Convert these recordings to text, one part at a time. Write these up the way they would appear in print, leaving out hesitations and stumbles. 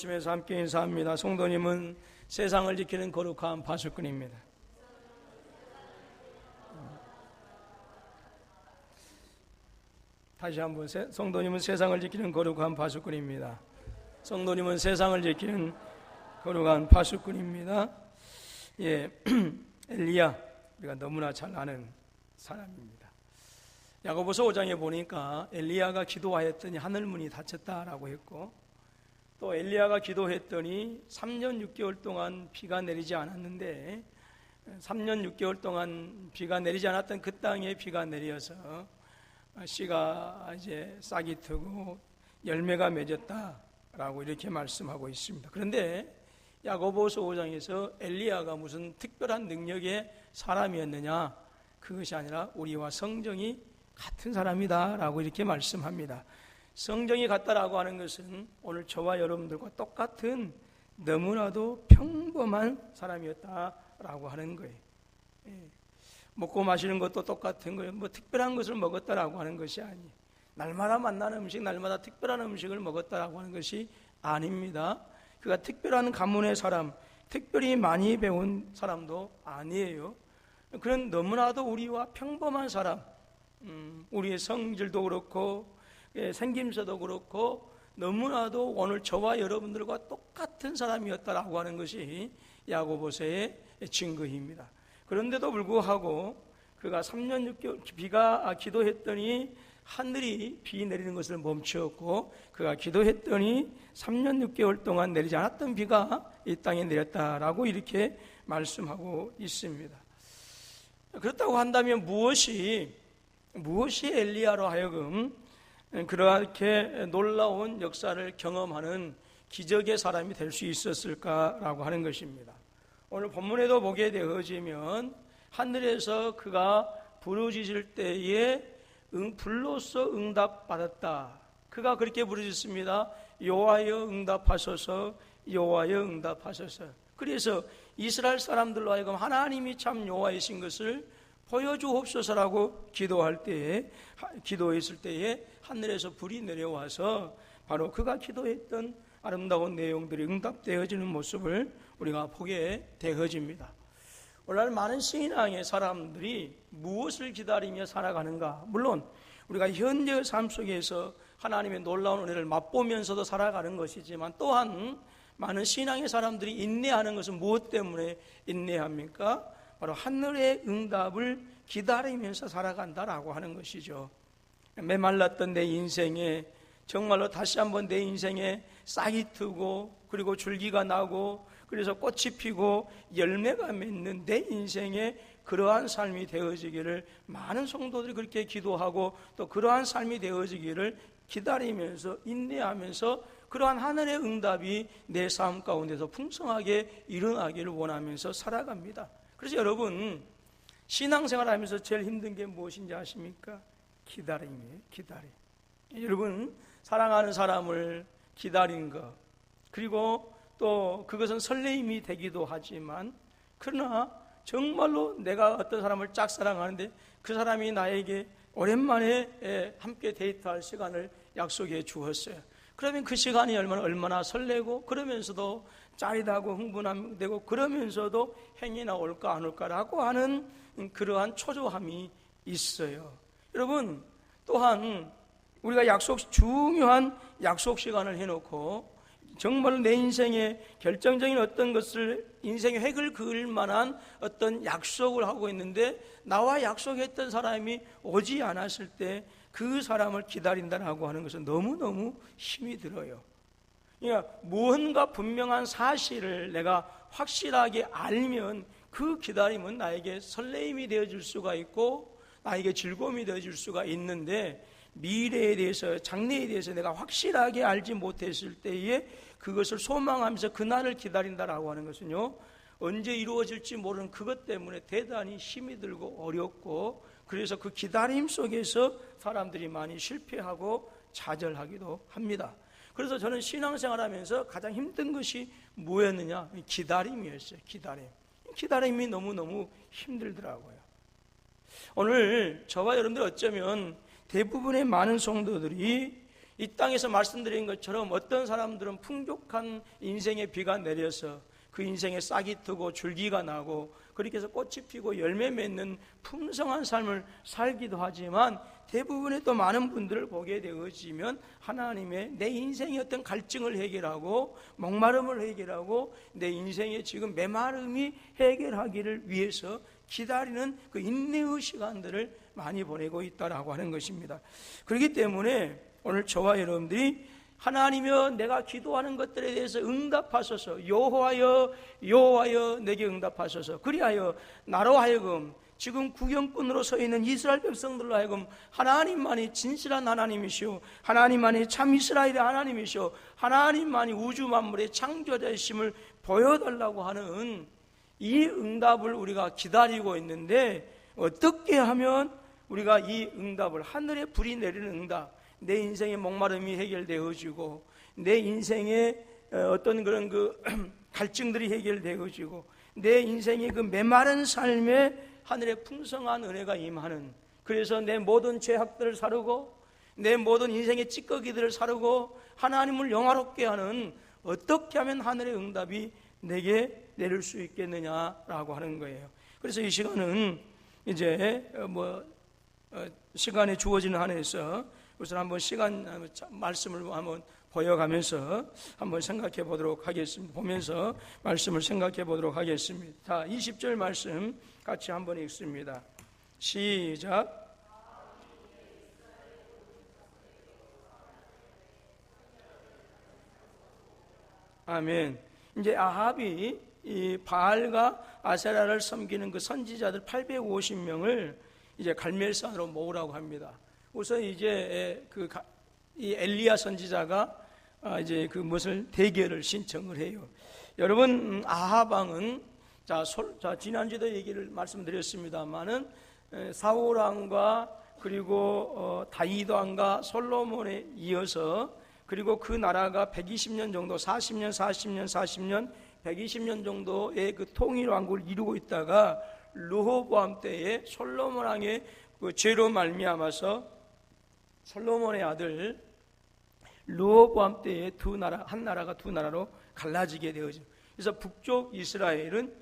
아침에서 함께 인사합니다. 성도님은 세상을 지키는 거룩한 파수꾼입니다. 다시 한번, 성도님은 세상을 지키는 거룩한 파수꾼입니다. 성도님은 세상을 지키는 거룩한 파수꾼입니다. 예, 엘리야, 우리가 너무나 잘 아는 사람입니다. 야고보서 5장에 보니까 엘리야가 기도하였더니 하늘문이 닫혔다라고 했고, 또 엘리야가 기도했더니 3년 6개월 동안 비가 내리지 않았는데 3년 6개월 동안 비가 내리지 않았던 그 땅에 비가 내려서 씨가 이제 싹이 트고 열매가 맺었다라고 이렇게 말씀하고 있습니다. 그런데 야고보서 5장에서 엘리야가 무슨 특별한 능력의 사람이었느냐, 그것이 아니라 우리와 성정이 같은 사람이다라고 이렇게 말씀합니다. 성정이 같다라고 하는 것은 오늘 저와 여러분들과 똑같은 너무나도 평범한 사람이었다라고 하는 거예요. 먹고 마시는 것도 똑같은 거예요. 뭐 특별한 것을 먹었다라고 하는 것이 아니에요. 날마다 만나는 음식, 날마다 특별한 음식을 먹었다라고 하는 것이 아닙니다. 그가 특별한 가문의 사람, 특별히 많이 배운 사람도 아니에요. 그런 너무나도 우리와 평범한 사람, 우리의 성질도 그렇고 생김새도 그렇고 너무나도 오늘 저와 여러분들과 똑같은 사람이었다라고 하는 것이 야고보서의 증거입니다. 그런데도 불구하고 그가 3년 6개월 비가 기도했더니 하늘이 비 내리는 것을 멈추었고, 그가 기도했더니 3년 6개월 동안 내리지 않았던 비가 이 땅에 내렸다라고 이렇게 말씀하고 있습니다. 그렇다고 한다면 무엇이 엘리야로 하여금 그렇게 놀라운 역사를 경험하는 기적의 사람이 될 수 있었을까라고 하는 것입니다. 오늘 본문에도 보게 되어지면 하늘에서 그가 부르짖을 때에 불로서 응답받았다. 그가 그렇게 부르짖습니다. 여호와여 응답하소서, 여호와여 응답하소서. 그래서 이스라엘 사람들로 하여금 하나님이 참 여호와이신 것을 보여주옵소서라고 기도했을 때에 하늘에서 불이 내려와서 바로 그가 기도했던 아름다운 내용들이 응답되어지는 모습을 우리가 보게 되어집니다. 오늘날 많은 신앙의 사람들이 무엇을 기다리며 살아가는가? 물론 우리가 현재의 삶 속에서 하나님의 놀라운 은혜를 맛보면서도 살아가는 것이지만, 또한 많은 신앙의 사람들이 인내하는 것은 무엇 때문에 인내합니까? 바로 하늘의 응답을 기다리면서 살아간다라고 하는 것이죠. 메말랐던 내 인생에 정말로 다시 한번 내 인생에 싹이 트고, 그리고 줄기가 나고, 그래서 꽃이 피고 열매가 맺는 내 인생에 그러한 삶이 되어지기를 많은 성도들이 그렇게 기도하고, 또 그러한 삶이 되어지기를 기다리면서 인내하면서 그러한 하늘의 응답이 내 삶 가운데서 풍성하게 일어나기를 원하면서 살아갑니다. 그래서 여러분, 신앙생활 하면서 제일 힘든 게 무엇인지 아십니까? 기다림이에요. 기다림. 여러분, 사랑하는 사람을 기다린 것, 그리고 또 그것은 설레임이 되기도 하지만, 그러나 정말로 내가 어떤 사람을 짝사랑하는데 그 사람이 나에게 오랜만에 함께 데이트할 시간을 약속해 주었어요. 그러면 그 시간이 얼마나 설레고, 그러면서도 짜릿하고 흥분되고, 그러면서도 행이나 올까 안 올까라고 하는 그러한 초조함이 있어요. 여러분, 또한 우리가 중요한 약속 시간을 해놓고 정말로 내 인생의 결정적인 어떤 것을, 인생의 획을 그을 만한 어떤 약속을 하고 있는데 나와 약속했던 사람이 오지 않았을 때 그 사람을 기다린다라고 하는 것은 너무너무 힘이 들어요. 그러니까 무언가 분명한 사실을 내가 확실하게 알면 그 기다림은 나에게 설레임이 되어줄 수가 있고 나에게 즐거움이 되어줄 수가 있는데, 미래에 대해서, 장래에 대해서 내가 확실하게 알지 못했을 때에 그것을 소망하면서 그날을 기다린다라고 하는 것은요, 언제 이루어질지 모르는 그것 때문에 대단히 힘이 들고 어렵고, 그래서 그 기다림 속에서 사람들이 많이 실패하고 좌절하기도 합니다. 그래서 저는 신앙생활하면서 가장 힘든 것이 뭐였느냐? 기다림이었어요. 기다림이 너무너무 힘들더라고요. 오늘 저와 여러분들 어쩌면 대부분의 많은 성도들이 이 땅에서 말씀드린 것처럼 어떤 사람들은 풍족한 인생의 비가 내려서 그 인생에 싹이 트고 줄기가 나고 그렇게 해서 꽃이 피고 열매 맺는 풍성한 삶을 살기도 하지만, 대부분의 또 많은 분들을 보게 되어지면 하나님의 내 인생의 어떤 갈증을 해결하고 목마름을 해결하고 내 인생의 지금 메마름이 해결하기를 위해서 기다리는 그 인내의 시간들을 많이 보내고 있다라고 하는 것입니다. 그렇기 때문에 오늘 저와 여러분들이 하나님이여 내가 기도하는 것들에 대해서 응답하소서, 여호와여 여호와여 내게 응답하소서, 그리하여 나로 하여금 지금 구경꾼으로 서 있는 이스라엘 백성들로 하여금 하나님만이 진실한 하나님이시오, 하나님만이 참 이스라엘의 하나님이시오, 하나님만이 우주 만물의 창조자이심을 보여달라고 하는 이 응답을 우리가 기다리고 있는데, 어떻게 하면 우리가 이 응답을, 하늘에 불이 내리는 응답, 내 인생의 목마름이 해결되어지고 내 인생의 어떤 그런 그 갈증들이 해결되어지고 내 인생의 그 메마른 삶에 하늘의 풍성한 은혜가 임하는, 그래서 내 모든 죄악들을 사르고 내 모든 인생의 찌꺼기들을 사르고 하나님을 영화롭게 하는, 어떻게 하면 하늘의 응답이 내게 내릴 수 있겠느냐라고 하는 거예요. 그래서 이 시간은 이제 시간에 주어지는 한에서 우선 한번 말씀을 한번 보여가면서 한번 생각해 보도록 하겠습니다. 보면서 말씀을 생각해 보도록 하겠습니다. 자, 20절 말씀 같이 한번 읽습니다. 시작. 아멘. 이제 아합이 이 바알과 아세라를 섬기는 그 선지자들 850명을 이제 갈멜산으로 모으라고 합니다. 우선 이제 이 엘리야 선지자가 이제 그 무엇을 대결을 신청을 해요. 여러분, 아합 왕은 자 지난주에도 얘기를 말씀드렸습니다만은 사울 왕과 그리고 다윗 왕과 솔로몬에 이어서, 그리고 그 나라가 120년 정도, 40년 120년 정도의 그 통일 왕국을 이루고 있다가 르호보암 때에 솔로몬 왕의 그 죄로 말미암아서 솔로몬의 아들 르호보암 때에 한 나라가 두 나라로 갈라지게 되어져. 그래서 북쪽 이스라엘은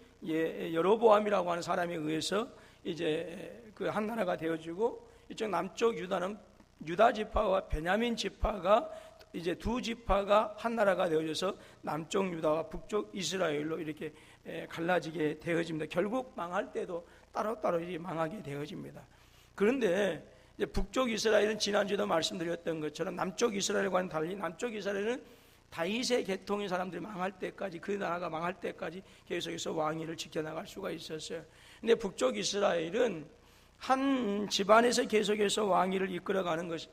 여로보암이라고 하는 사람에 의해서 이제 그 한 나라가 되어지고, 이쪽 남쪽 유다는 유다 지파와 베냐민 지파가 이제 두 지파가 한 나라가 되어져서 남쪽 유다와 북쪽 이스라엘로 이렇게 갈라지게 되어집니다. 결국 망할 때도 따로따로 망하게 되어집니다. 그런데 이제 북쪽 이스라엘은 지난주에도 말씀드렸던 것처럼 남쪽 이스라엘과는 달리 남쪽 이스라엘은 다윗의 계통의 사람들이 망할 때까지, 그 나라가 망할 때까지 계속해서 왕위를 지켜나갈 수가 있었어요. 근데 북쪽 이스라엘은 한 집안에서 계속해서 왕위를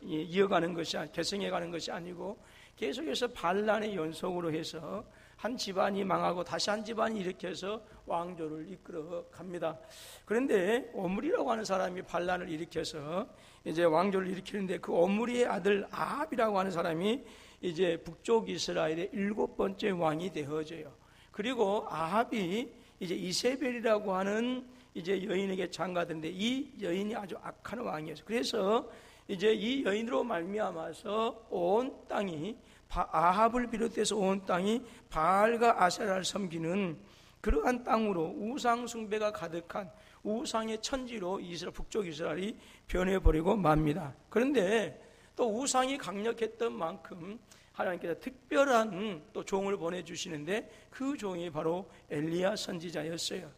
이어가는 것이 계승해가는 것이 아니고 계속해서 반란의 연속으로 해서 한 집안이 망하고 다시 한 집안이 일으켜서 왕조를 이끌어 갑니다. 그런데 오므리라고 하는 사람이 반란을 일으켜서 이제 왕조를 일으키는데, 그 오므리의 아들 아합이라고 하는 사람이 이제 북쪽 이스라엘의 7번째 왕이 되어져요. 그리고 아합이 이제 이세벨이라고 하는 이제 여인에게 장가드는데, 이 여인이 아주 악한 왕이었어요. 그래서 이제 이 여인으로 말미암아서 온 땅이, 아합을 비롯해서 온 땅이 바알과 아세라를 섬기는 그러한 땅으로 우상 숭배가 가득한 우상의 천지로 북쪽 이스라엘이 변해버리고 맙니다. 그런데 또 우상이 강력했던 만큼 하나님께서 특별한 또 종을 보내주시는데, 그 종이 바로 엘리야 선지자였어요.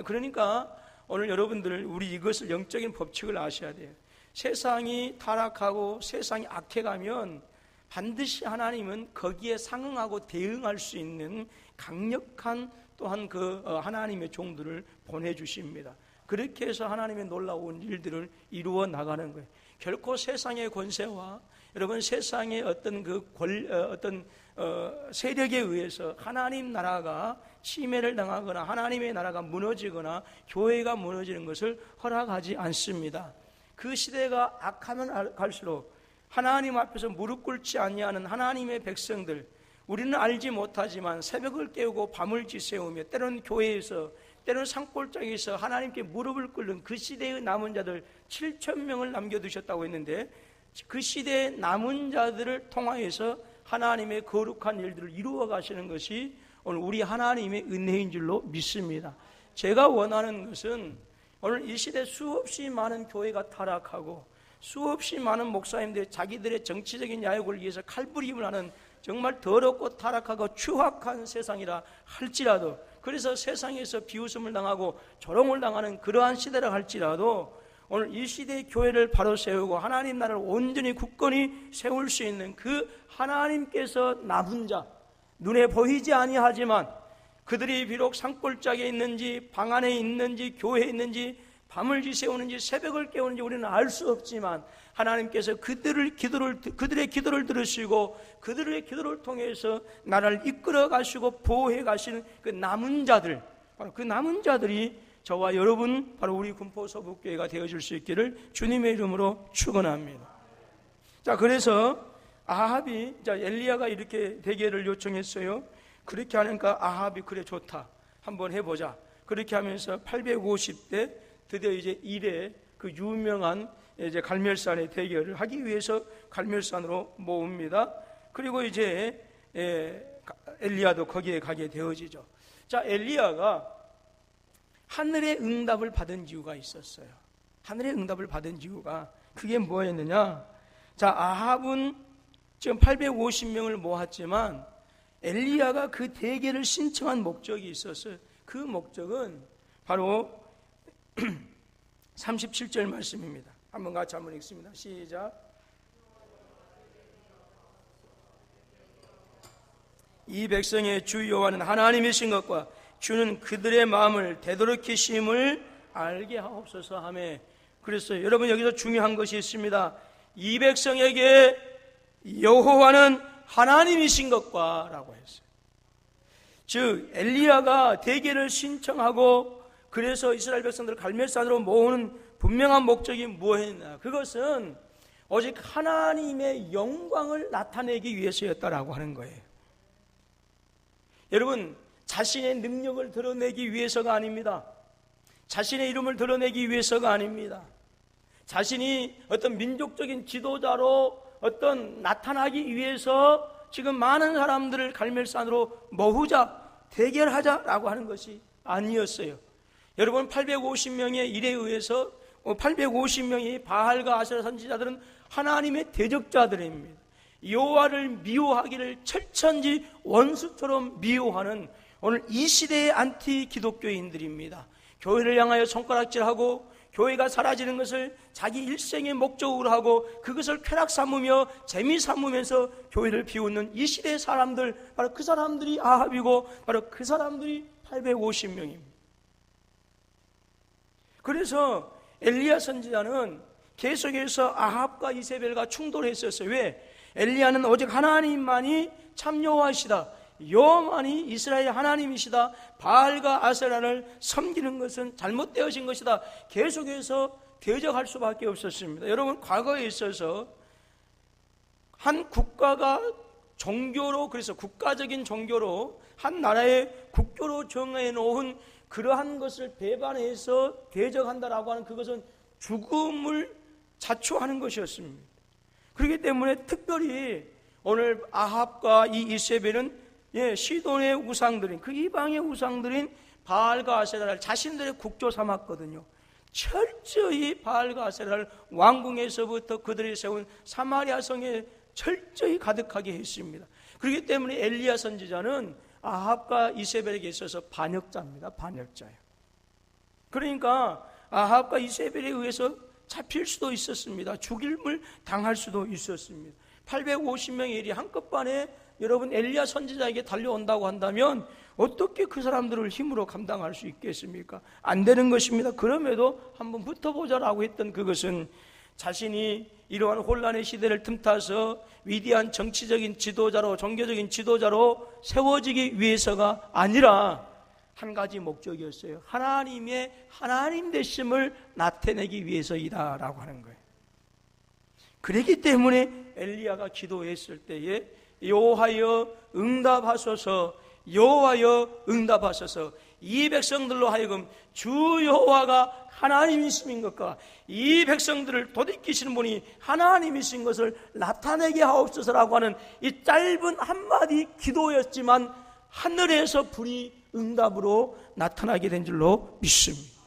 그러니까 오늘 여러분들, 우리 이것을 영적인 법칙을 아셔야 돼요. 세상이 타락하고 세상이 악해가면 반드시 하나님은 거기에 상응하고 대응할 수 있는 강력한 또한 그 하나님의 종들을 보내주십니다. 그렇게 해서 하나님의 놀라운 일들을 이루어 나가는 거예요. 결코 세상의 권세와 여러분 세상의 어떤 세력에 의해서 하나님 나라가 침해를 당하거나 하나님의 나라가 무너지거나 교회가 무너지는 것을 허락하지 않습니다. 그 시대가 악하면 갈수록 하나님 앞에서 무릎 꿇지 아니하는 하나님의 백성들, 우리는 알지 못하지만 새벽을 깨우고 밤을 지새우며 때로는 교회에서 때로는 산골짜기에서 하나님께 무릎을 꿇는 그 시대의 남은 자들 7,000명을 남겨두셨다고 했는데, 그 시대의 남은 자들을 통하여서 하나님의 거룩한 일들을 이루어 가시는 것이 오늘 우리 하나님의 은혜인 줄로 믿습니다. 제가 원하는 것은 오늘 이 시대 수없이 많은 교회가 타락하고 수없이 많은 목사님들이 자기들의 정치적인 야욕을 위해서 칼부림을 하는 정말 더럽고 타락하고 추악한 세상이라 할지라도, 그래서 세상에서 비웃음을 당하고 조롱을 당하는 그러한 시대라 할지라도 오늘 이 시대의 교회를 바로 세우고 하나님 나라를 온전히 굳건히 세울 수 있는 그 하나님께서 남은 자, 눈에 보이지 아니하지만 그들이 비록 산골짜기에 있는지 방 안에 있는지 교회에 있는지 밤을 지새우는지 새벽을 깨우는지 우리는 알 수 없지만 하나님께서 그들의 기도를 들으시고 그들의 기도를 통해서 나라를 이끌어 가시고 보호해 가시는 그 남은 자들, 바로 그 남은 자들이 저와 여러분, 바로 우리 군포서북교회가 되어줄 수 있기를 주님의 이름으로 축원합니다. 자, 그래서 아합이, 엘리야가 이렇게 대계를 요청했어요. 그렇게 하니까 아합이 그래 좋다, 한번 해보자. 그렇게 하면서 850대 드디어 이제 일에 그 유명한 이제 갈멜산의 대결을 하기 위해서 갈멜산으로 모읍니다. 그리고 이제 엘리야도 거기에 가게 되어지죠. 자, 엘리야가 하늘의 응답을 받은 이유가 있었어요. 하늘의 응답을 받은 이유가 그게 뭐였느냐? 자, 아합은 지금 850명을 모았지만 엘리야가 그 대계를 신청한 목적이 있었어요. 그 목적은 바로 37절 말씀입니다. 한번 같이 한번 읽습니다. 시작. 이 백성의 주 여호와는 하나님이신 것과 주는 그들의 마음을 되돌이키심을 알게 하옵소서 하며, 그래서 여러분 여기서 중요한 것이 있습니다. 이 백성에게 여호와는 하나님이신 것과 라고 했어요. 즉 엘리야가 대계를 신청하고 그래서 이스라엘 백성들을 갈멜산으로 모으는 분명한 목적이 무엇이냐? 그것은 오직 하나님의 영광을 나타내기 위해서였다라고 하는 거예요. 여러분, 자신의 능력을 드러내기 위해서가 아닙니다. 자신의 이름을 드러내기 위해서가 아닙니다. 자신이 어떤 민족적인 지도자로 어떤 나타나기 위해서 지금 많은 사람들을 갈멜산으로 모으자, 대결하자라고 하는 것이 아니었어요. 여러분, 850명의 일에 의해서 850명의 바알과 아세라 선지자들은 하나님의 대적자들입니다. 여호와를 미워하기를 철천지 원수처럼 미워하는 오늘 이 시대의 안티 기독교인들입니다. 교회를 향하여 손가락질하고 교회가 사라지는 것을 자기 일생의 목적으로 하고 그것을 쾌락 삼으며 재미 삼으면서 교회를 비웃는 이 시대의 사람들, 바로 그 사람들이 아합이고 바로 그 사람들이 850명입니다. 그래서 엘리야 선지자는 계속해서 아합과 이세벨과 충돌했었어요. 왜? 엘리야는 오직 하나님만이 참 여호와이시다, 여호와만이 이스라엘 하나님이시다, 바알과 아세라를 섬기는 것은 잘못되어진 것이다, 계속해서 대적할 수밖에 없었습니다. 여러분, 과거에 있어서 한 국가가 종교로, 그래서 국가적인 종교로 한 나라의 국교로 정해놓은 그러한 것을 배반해서 대적한다라고 하는 그것은 죽음을 자초하는 것이었습니다. 그렇기 때문에 특별히 오늘 아합과 이 이세벨은 시돈의 우상들인, 그 이방의 우상들인 바알과 아세라를 자신들의 국조 삼았거든요. 철저히 바알과 아세라를 왕궁에서부터 그들이 세운 사마리아 성에 철저히 가득하게 했습니다. 그렇기 때문에 엘리야 선지자는 아합과 이세벨에게 있어서 반역자입니다. 반역자예요. 그러니까 아합과 이세벨에 의해서 잡힐 수도 있었습니다. 죽임을 당할 수도 있었습니다. 850명의 일이 한꺼번에 여러분 엘리야 선지자에게 달려온다고 한다면 어떻게 그 사람들을 힘으로 감당할 수 있겠습니까? 안 되는 것입니다. 그럼에도 한번 붙어보자라고 했던 그것은 자신이 이러한 혼란의 시대를 틈타서 위대한 정치적인 지도자로, 종교적인 지도자로 세워지기 위해서가 아니라 한 가지 목적이었어요. 하나님의 하나님 되심을 나타내기 위해서이다라고 하는 거예요. 그렇기 때문에 엘리야가 기도했을 때에 여호와여 응답하소서, 여호와여 응답하소서, 이 백성들로 하여금 주 여호와가 하나님이신 것과 이 백성들을 도둑이시는 분이 하나님이신 것을 나타내게 하옵소서라고 하는 이 짧은 한마디 기도였지만 하늘에서 불이 응답으로 나타나게 된 줄로 믿습니다.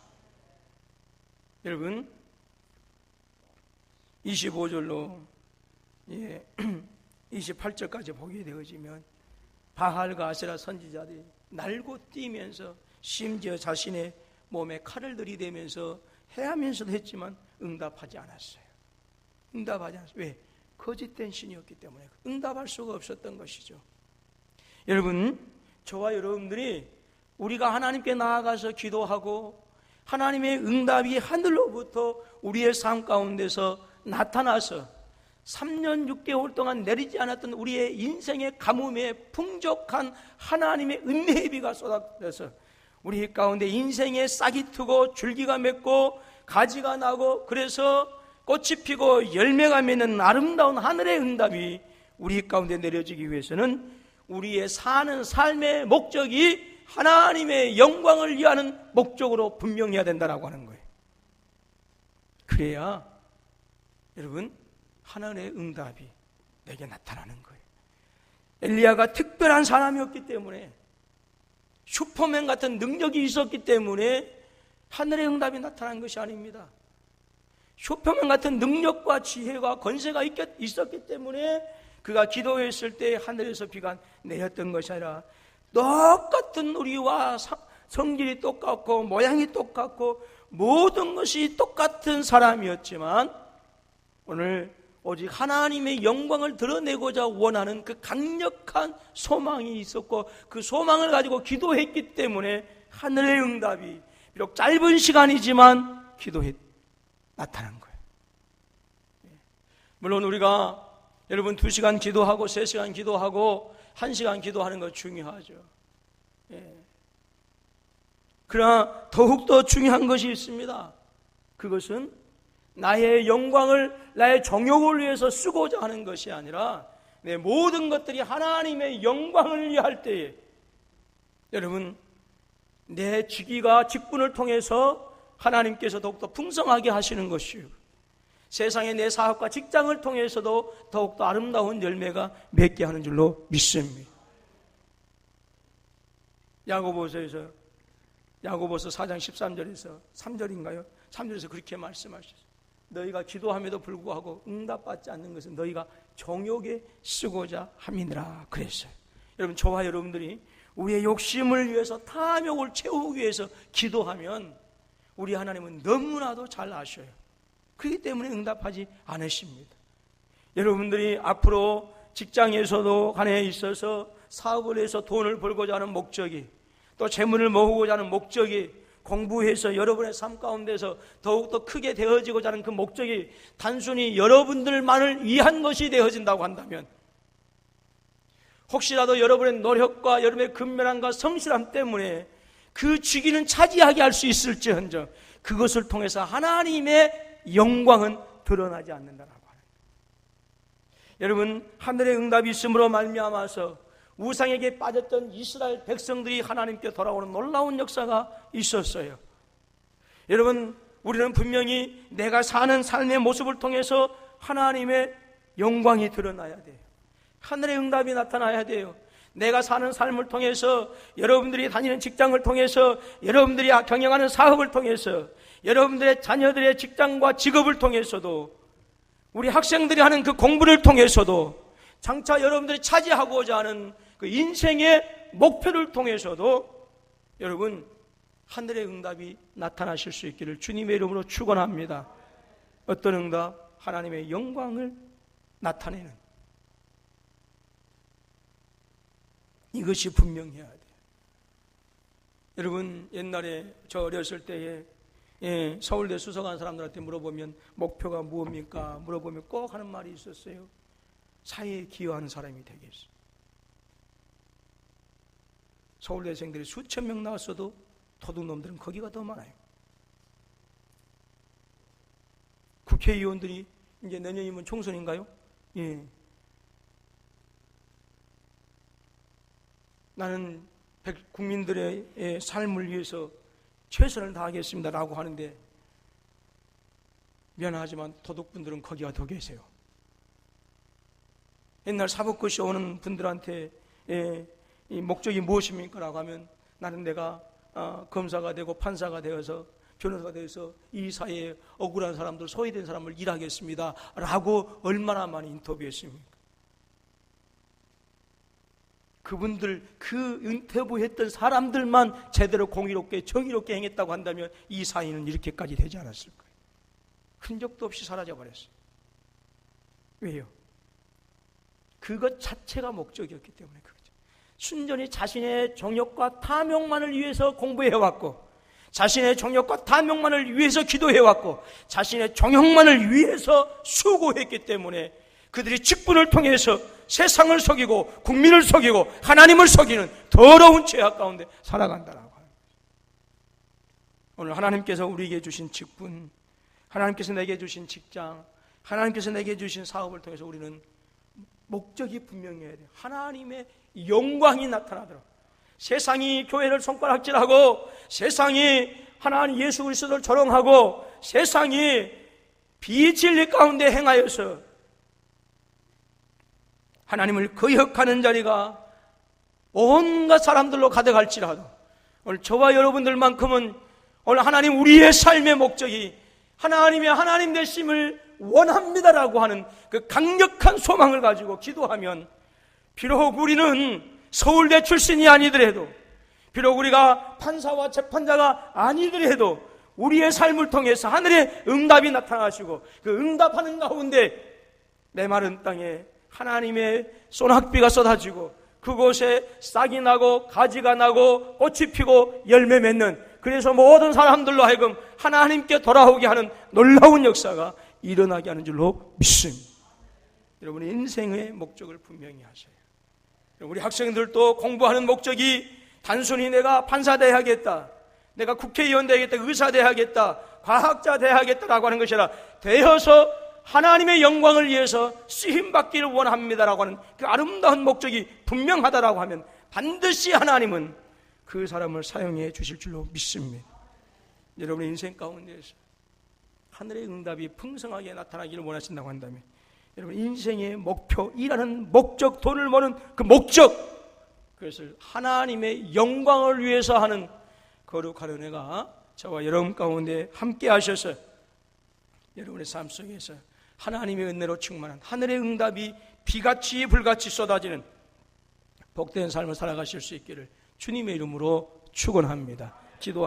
여러분 25절로 28절까지 보게 되어지면 바알과 아세라 선지자들이 날고 뛰면서 심지어 자신의 몸에 칼을 들이대면서 해하면서도 했지만 응답하지 않았어요. 응답하지 않았어요. 왜? 거짓된 신이었기 때문에 응답할 수가 없었던 것이죠. 여러분, 저와 여러분들이 우리가 하나님께 나아가서 기도하고 하나님의 응답이 하늘로부터 우리의 삶 가운데서 나타나서 3년 6개월 동안 내리지 않았던 우리의 인생의 가뭄에 풍족한 하나님의 은혜의 비가 쏟아져서 우리 가운데 인생의 싹이 트고 줄기가 맺고 가지가 나고 그래서 꽃이 피고 열매가 맺는 아름다운 하늘의 응답이 우리 가운데 내려지기 위해서는 우리의 사는 삶의 목적이 하나님의 영광을 위하는 목적으로 분명해야 된다고 하는 거예요. 그래야 여러분 하나님의 응답이 내게 나타나는 거예요. 엘리야가 특별한 사람이었기 때문에 슈퍼맨 같은 능력이 있었기 때문에 하늘의 응답이 나타난 것이 아닙니다. 슈퍼맨 같은 능력과 지혜가 권세가 있었기 때문에 그가 기도했을 때 하늘에서 비가 내렸던 것이 아니라 똑같은 우리와 성질이 똑같고 모양이 똑같고 모든 것이 똑같은 사람이었지만 오늘 오직 하나님의 영광을 드러내고자 원하는 그 강력한 소망이 있었고 그 소망을 가지고 기도했기 때문에 하늘의 응답이 비록 짧은 시간이지만 기도에 나타난 거예요. 물론 우리가 여러분 2시간 기도하고 3시간 기도하고 1시간 기도하는 거 중요하죠. 그러나 더욱더 중요한 것이 있습니다. 그것은 나의 영광을 나의 정욕을 위해서 쓰고자 하는 것이 아니라 내 모든 것들이 하나님의 영광을 위할 때에 여러분 내 직위가 직분을 통해서 하나님께서 더욱더 풍성하게 하시는 것이요 세상의 내 사업과 직장을 통해서도 더욱더 아름다운 열매가 맺게 하는 줄로 믿습니다. 야고보서 4장 13절에서 3절인가요? 3절에서 그렇게 말씀하셨어요. 너희가 기도함에도 불구하고 응답받지 않는 것은 너희가 정욕에 쓰고자 함이니라 그랬어요. 여러분 저와 여러분들이 우리의 욕심을 위해서 탐욕을 채우기 위해서 기도하면 우리 하나님은 너무나도 잘 아셔요. 그렇기 때문에 응답하지 않으십니다. 여러분들이 앞으로 직장에서도 간에 있어서 사업을 해서 돈을 벌고자 하는 목적이 또 재물을 모으고자 하는 목적이 공부해서 여러분의 삶 가운데서 더욱더 크게 되어지고자 하는 그 목적이 단순히 여러분들만을 위한 것이 되어진다고 한다면 혹시라도 여러분의 노력과 여러분의 근면함과 성실함 때문에 그 직위는 차지하게 할 수 있을지언정 그것을 통해서 하나님의 영광은 드러나지 않는다라고 하는 거예요. 여러분 하늘의 응답이 있음으로 말미암아서 우상에게 빠졌던 이스라엘 백성들이 하나님께 돌아오는 놀라운 역사가 있었어요. 여러분 우리는 분명히 내가 사는 삶의 모습을 통해서 하나님의 영광이 드러나야 돼요. 하늘의 응답이 나타나야 돼요. 내가 사는 삶을 통해서 여러분들이 다니는 직장을 통해서 여러분들이 경영하는 사업을 통해서 여러분들의 자녀들의 직장과 직업을 통해서도 우리 학생들이 하는 그 공부를 통해서도 장차 여러분들이 차지하고자 하는 그 인생의 목표를 통해서도 여러분 하늘의 응답이 나타나실 수 있기를 주님의 이름으로 축원합니다. 어떤 응답? 하나님의 영광을 나타내는 이것이 분명해야 돼요. 여러분 옛날에 저 어렸을 때에 서울대 수석한 사람들한테 물어보면 목표가 무엇입니까? 물어보면 꼭 하는 말이 있었어요. 사회에 기여하는 사람이 되겠어. 서울대생들이 수천 명 나왔어도 도둑놈들은 거기가 더 많아요. 국회의원들이 이제 내년이면 총선인가요? 예. 나는 국민들의 삶을 위해서 최선을 다하겠습니다라고 하는데 미안하지만 도둑분들은 거기가 더 계세요. 옛날 사법고시 오는 분들한테 이 목적이 무엇입니까? 라고 하면 나는 내가 검사가 되고 판사가 되어서 변호사가 되어서 이 사회에 억울한 사람들, 소외된 사람을 일하겠습니다 라고 얼마나 많이 인터뷰했습니까? 그분들, 그 인터뷰했던 사람들만 제대로 공의롭게 정의롭게 행했다고 한다면 이 사회는 이렇게까지 되지 않았을 거예요. 흔적도 없이 사라져버렸어요. 왜요? 그것 자체가 목적이었기 때문에 그렇죠. 순전히 자신의 정욕과 탐욕만을 위해서 공부해왔고, 자신의 정욕과 탐욕만을 위해서 기도해왔고, 자신의 정욕만을 위해서 수고했기 때문에 그들이 직분을 통해서 세상을 속이고 국민을 속이고 하나님을 속이는 더러운 죄악 가운데 살아간다라고 하는 거예요. 오늘 하나님께서 우리에게 주신 직분, 하나님께서 내게 주신 직장, 하나님께서 내게 주신 사업을 통해서 우리는 목적이 분명해야 돼요. 하나님의 영광이 나타나도록. 세상이 교회를 손가락질하고, 세상이 하나님 예수 그리스도를 조롱하고, 세상이 비진리 가운데 행하여서 하나님을 거역하는 자리가 온갖 사람들로 가득할지라도 오늘 저와 여러분들만큼은 오늘 하나님 우리의 삶의 목적이 하나님 되심을 원합니다라고 하는 그 강력한 소망을 가지고 기도하면, 비록 우리는 서울대 출신이 아니더라도, 비록 우리가 판사와 재판자가 아니더라도 우리의 삶을 통해서 하늘의 응답이 나타나시고 그 응답하는 가운데 메마른 땅에 하나님의 소낙비가 쏟아지고 그곳에 싹이 나고 가지가 나고 꽃이 피고 열매 맺는, 그래서 모든 사람들로 하여금 하나님께 돌아오게 하는 놀라운 역사가 일어나게 하는 줄로 믿습니다. 여러분의 인생의 목적을 분명히 하세요. 우리 학생들도 공부하는 목적이 단순히 내가 판사 돼야겠다, 내가 국회의원 돼야겠다, 의사 돼야겠다, 과학자 돼야겠다라고 하는 것이 아니라 되어서 하나님의 영광을 위해서 쓰임받기를 원합니다라고 하는 그 아름다운 목적이 분명하다라고 하면 반드시 하나님은 그 사람을 사용해 주실 줄로 믿습니다. 여러분의 인생 가운데에서 하늘의 응답이 풍성하게 나타나기를 원하신다고 한다면 여러분 인생의 목표, 일하는 목적, 돈을 버는 그 목적, 그것을 하나님의 영광을 위해서 하는 거룩한 은혜가 저와 여러분 가운데 함께 하셔서 여러분의 삶 속에서 하나님의 은혜로 충만한 하늘의 응답이 비같이 불같이 쏟아지는 복된 삶을 살아가실 수 있기를 주님의 이름으로 축원합니다. 기도하